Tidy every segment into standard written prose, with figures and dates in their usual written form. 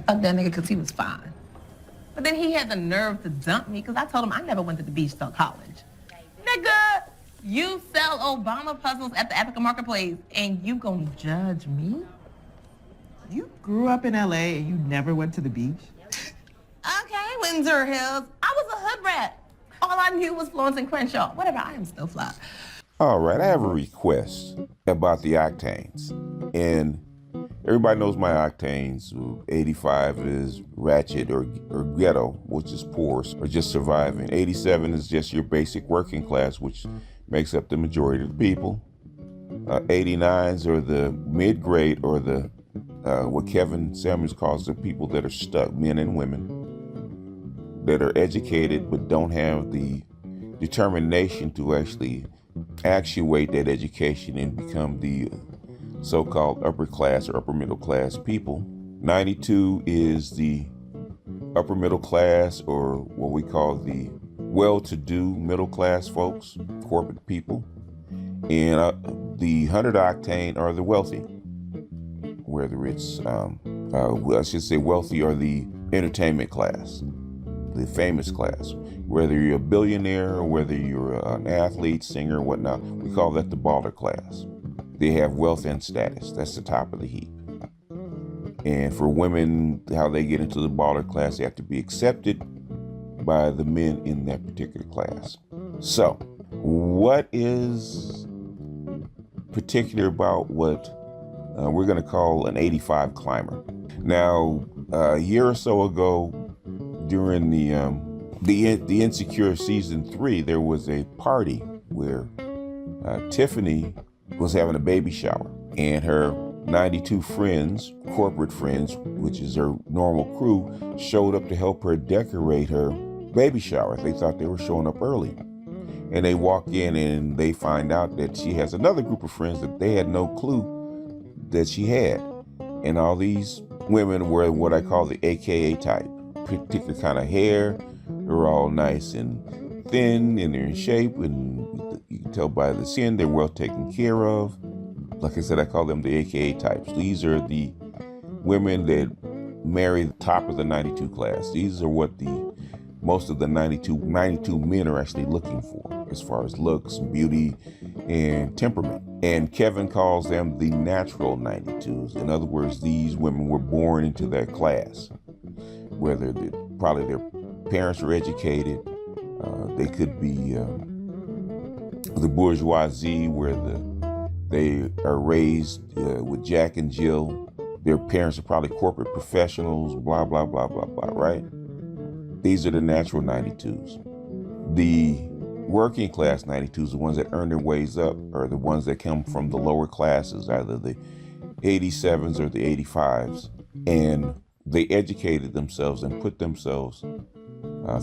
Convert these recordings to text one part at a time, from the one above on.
Fuck that nigga because he was fine. But then he had the nerve to dump me because I told him I never went to the beach till college. Nigga, you sell Obama puzzles at the African Marketplace and you gonna judge me? You grew up in LA and you never went to the beach? Okay, Windsor Hills. I was a hood rat. All I knew was Florence and Crenshaw. Whatever, I am still fly. All right, I have a request about the Octanes. And everybody knows my Octanes. 85 is ratchet or ghetto, which is poor or just surviving. 87 is just your basic working class, which makes up the majority of the people. 89s are the mid-grade or the what Kevin Samuels calls the people that are stuck, men and women, that are educated but don't have the determination to actually actuate that education and become the so-called upper class or upper middle class people. 92 is the upper middle class, or what we call the well-to-do middle class folks, corporate people. And the 100 octane are the wealthy, whether it's, I should say wealthy or the entertainment class, the famous class. Whether you're a billionaire or whether you're an athlete, singer, whatnot, we call that the baller class. They have wealth and status. That's the top of the heap. And for women, how they get into the baller class, they have to be accepted by the men in that particular class. So, what is particular about what we're going to call an 85 climber? Now, a year or so ago, during the Insecure season 3, there was a party where Tiffany was having a baby shower, and her 92 friends, corporate friends, which is her normal crew, showed up to help her decorate her baby shower. They thought they were showing up early. And they walk in and they find out that she has another group of friends that they had no clue that she had. And all these women were what I call the AKA type, particular kind of hair. They're all nice and thin and they're in shape, and you can tell by the skin they're well taken care of. Like I said, I call them the AKA types. These are the women that marry the top of the 92 class. These are what most of the 92 men are actually looking for as far as looks, beauty, and temperament. And Kevin calls them the natural 92s. In other words, these women were born into that class. Whether probably their parents were educated, they could be the bourgeoisie where they are raised with Jack and Jill. Their parents are probably corporate professionals, blah, blah, blah, blah, blah, right? These are the natural 92s. The working class 92s, the ones that earn their ways up, are the ones that come from the lower classes, either the 87s or the 85s. And they educated themselves and put themselves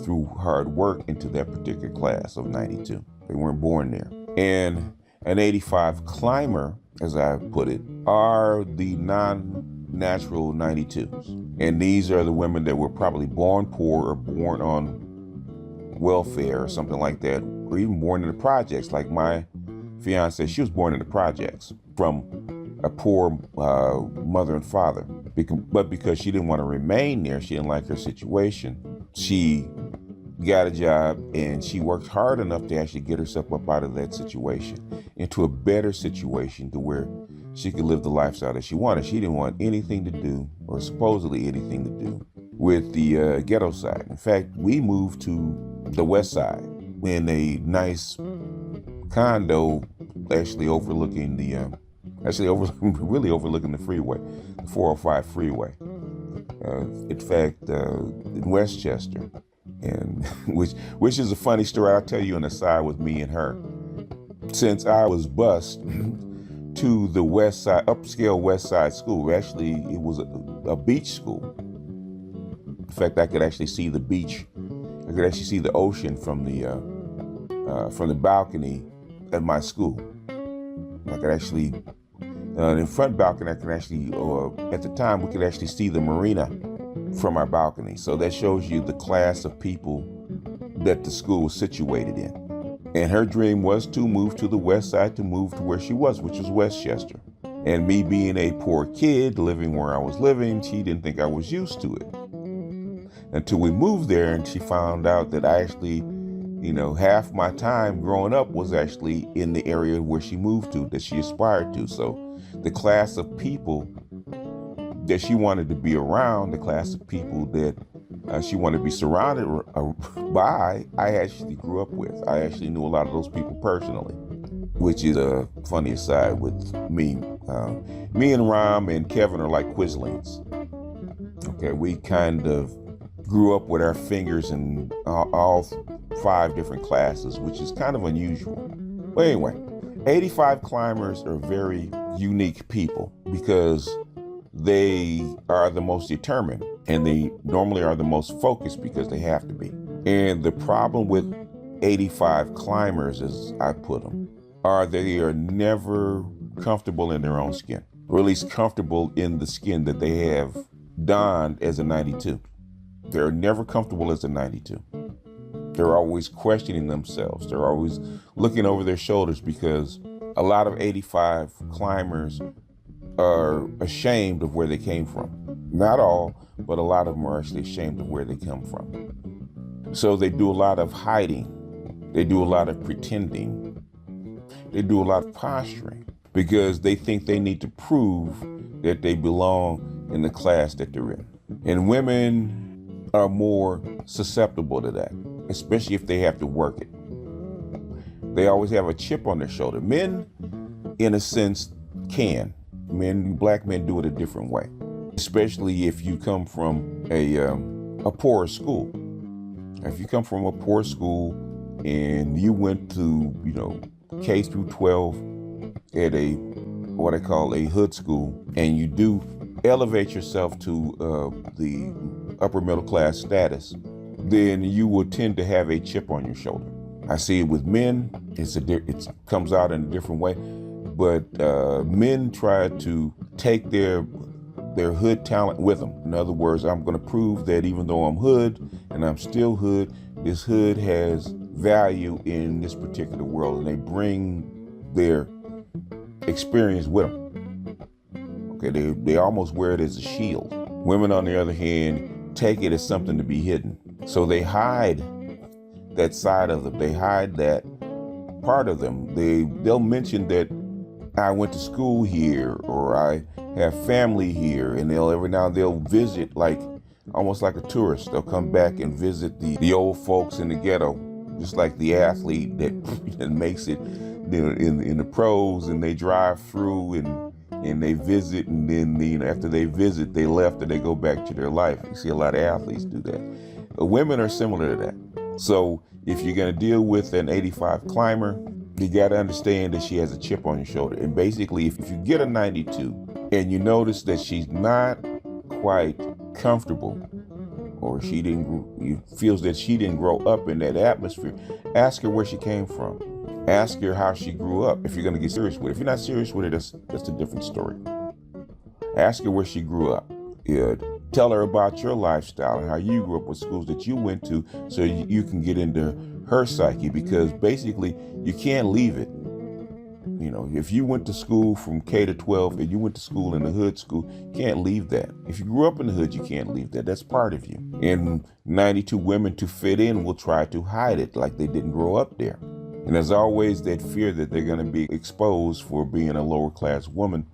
through hard work into that particular class of 92. They weren't born there. And an 85 climber, as I put it, are the non-natural 92s. And these are the women that were probably born poor or born on welfare or something like that, or even born in the projects. Like my fiance, she was born in the projects from a poor mother and father. But because she didn't want to remain there, she didn't like her situation, she got a job and she worked hard enough to actually get herself up out of that situation into a better situation to where she could live the lifestyle that she wanted. She didn't want anything to do, or supposedly anything to do, with the ghetto side. In fact, we moved to the west side in a nice condo, actually overlooking really overlooking the freeway, the 405 freeway. In fact, in Westchester, and which is a funny story I'll tell you on the side with me and her. Since I was bused to the west side, upscale west side school, actually it was a beach school. In fact, I could actually see the beach. I could actually see the ocean from the balcony at my school. I could actually, in the front balcony, I could actually, at the time, we could actually see the marina from our balcony. So that shows you the class of people that the school was situated in. And her dream was to move to the west side, to move to where she was, which was Westchester. And me being a poor kid living where I was living, she didn't think I was used to it. Until we moved there and she found out that I actually, half my time growing up was actually in the area where she moved to, that she aspired to. So the class of people that she wanted to be around, the class of people that she wanted to be surrounded by, I actually grew up with. I actually knew a lot of those people personally, which is a funny aside with me. Me and Ram and Kevin are like Quislings. Okay, we kind of grew up with our fingers in all 5 different classes, which is kind of unusual. But anyway, 85 climbers are very unique people because they are the most determined, and they normally are the most focused because they have to be. And the problem with 85 climbers, as I put them, are they are never comfortable in their own skin, or at least comfortable in the skin that they have donned as a 92. They're never comfortable as a 92. They're always questioning themselves. They're always looking over their shoulders because a lot of 85 climbers are ashamed of where they came from. Not all, but a lot of them are actually ashamed of where they come from. So they do a lot of hiding. They do a lot of pretending. They do a lot of posturing because they think they need to prove that they belong in the class that they're in. And women are more susceptible to that, especially if they have to work it. They always have a chip on their shoulder. Men, in a sense, can. Black men do it a different way, especially if you come from a poor school. If you come from a poor school and you went to, K through 12 at what I call a hood school, and you do elevate yourself to the upper middle class status, then you will tend to have a chip on your shoulder. I see it with men. It comes out in a different way. But men try to take their hood talent with them. In other words, I'm going to prove that even though I'm hood and I'm still hood, this hood has value in this particular world, and they bring their experience with them. Okay, they almost wear it as a shield. Women, on the other hand, take it as something to be hidden. So they hide that side of them. They hide that part of them. They'll mention that I went to school here, or I have family here, and every now and then they'll visit, almost like a tourist. They'll come back and visit the old folks in the ghetto, just like the athlete that makes it in the pros, and they drive through and they visit, and then after they visit, they left and they go back to their life. You see a lot of athletes do that. Women are similar to that. So if you're going to deal with an 85 climber, you got to understand that she has a chip on your shoulder. And basically, if you get a 92 and you notice that she's not quite comfortable, or feels that she didn't grow up in that atmosphere, ask her where she came from. Ask her how she grew up. If you're going to get serious with it. If you're not serious with it, that's a different story. Ask her where she grew up. Tell her about your lifestyle and how you grew up, with schools that you went to, so you can get into her psyche, because basically you can't leave it. If you went to school from K to 12 and you went to school in the hood school, you can't leave that. If you grew up in the hood, you can't leave that. That's part of you. And 92 women, to fit in, will try to hide it like they didn't grow up there. And there's always that fear that they're going to be exposed for being a lower class woman,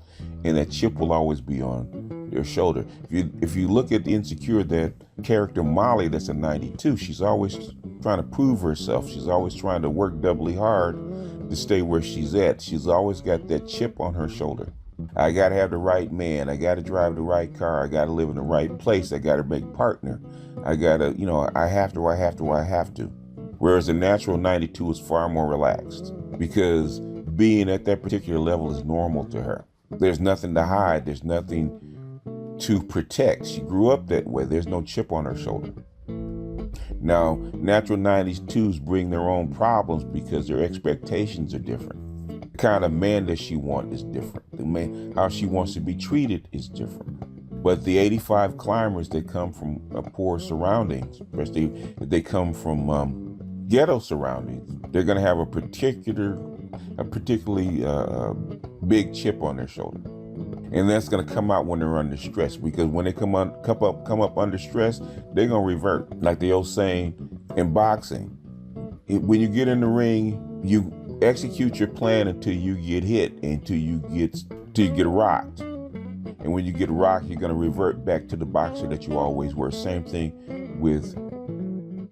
and that chip will always be on their shoulder. If you look at the Insecure, that character Molly, that's a 92, she's always trying to prove herself. She's always trying to work doubly hard to stay where she's at. She's always got that chip on her shoulder. I got to have the right man. I got to drive the right car. I got to live in the right place. I got to make partner. I got to, I have to. Whereas the natural 92 is far more relaxed, because being at that particular level is normal to her. There's nothing to hide. There's nothing to protect. She grew up that way. There's no chip on her shoulder. Now, natural 92s bring their own problems because their expectations are different. The kind of man that she wants is different. The man, how she wants to be treated, is different. But the 85 climbers that come from poor surroundings, especially if they come from ghetto surroundings, they're going to have a particularly big chip on their shoulder. And that's going to come out when they're under stress, because when they come up under stress, they're going to revert. Like the old saying in boxing, when you get in the ring, you execute your plan until you get hit, until you get rocked. And when you get rocked, you're going to revert back to the boxer that you always were. Same thing with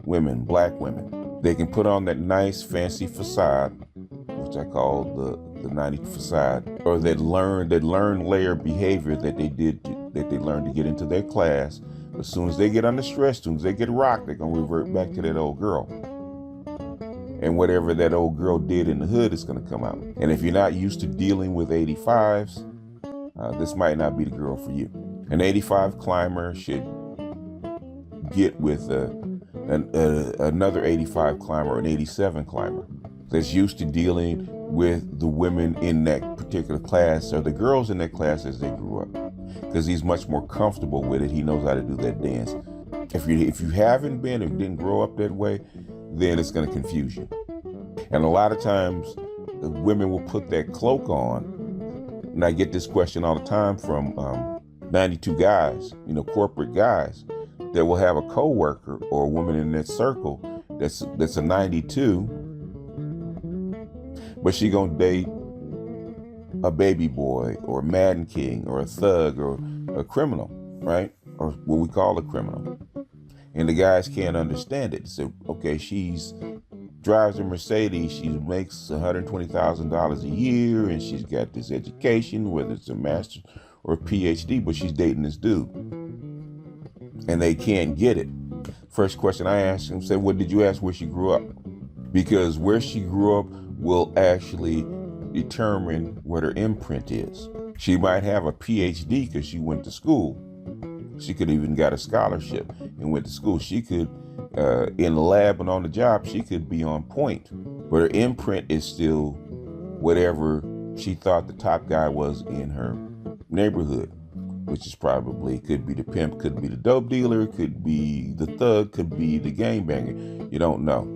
women, black women. They can put on that nice fancy facade, which I call the 90 facade, or that learn layer behavior that they learned to get into their class. But as soon as they get under stress, as soon as they get rocked, they're going to revert back to that old girl. And whatever that old girl did in the hood is going to come out. And if you're not used to dealing with 85s, this might not be the girl for you. An 85 climber should get with another 85 climber, or an 87 climber that's used to dealing with the women in that particular class, or the girls in that class as they grew up, because he's much more comfortable with it. He knows how to do that dance. If you haven't been or didn't grow up that way, then it's going to confuse you. And a lot of times the women will put that cloak on, and I get this question all the time from 92 guys, corporate guys, that will have a coworker or a woman in that circle that's a 92, but she gonna date a baby boy or a Madden King or a thug or a criminal, right? Or what we call a criminal. And the guys can't understand it. So, okay, she's drives a Mercedes, she makes $120,000 a year, and she's got this education, whether it's a master's or a PhD, but she's dating this dude. And they can't get it. First question I asked him, said, what did you ask where she grew up? Because where she grew up will actually determine what her imprint is. She might have a PhD because she went to school. She could even got a scholarship and went to school. She could, in the lab and on the job, she could be on point. But her imprint is still whatever she thought the top guy was in her neighborhood, which is probably, could be the pimp, could be the dope dealer, could be the thug, could be the gangbanger. You don't know.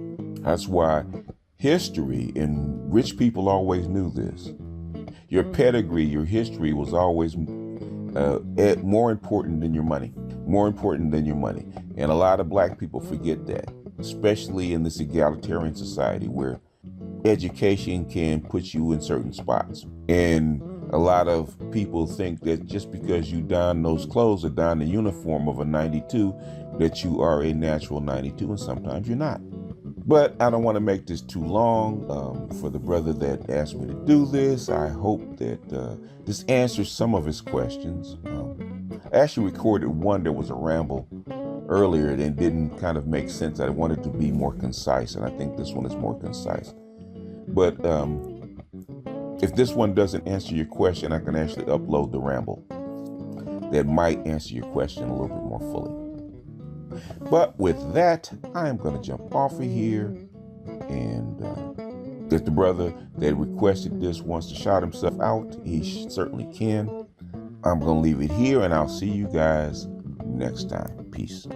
That's why history, and rich people always knew this. Your pedigree, your history was always more important than your money. More important than your money. And a lot of black people forget that, especially in this egalitarian society where education can put you in certain spots. And a lot of people think that just because you don those clothes or don the uniform of a 92, that you are a natural 92, and sometimes you're not. But I don't want to make this too long. For the brother that asked me to do this, I hope that this answers some of his questions. I actually recorded one that was a ramble earlier and didn't kind of make sense. I wanted to be more concise, and I think this one is more concise. But if this one doesn't answer your question, I can actually upload the ramble that might answer your question a little bit more fully. But with that, I am going to jump off of here. And if the brother that requested this wants to shout himself out, he certainly can. I'm going to leave it here, and I'll see you guys next time. Peace.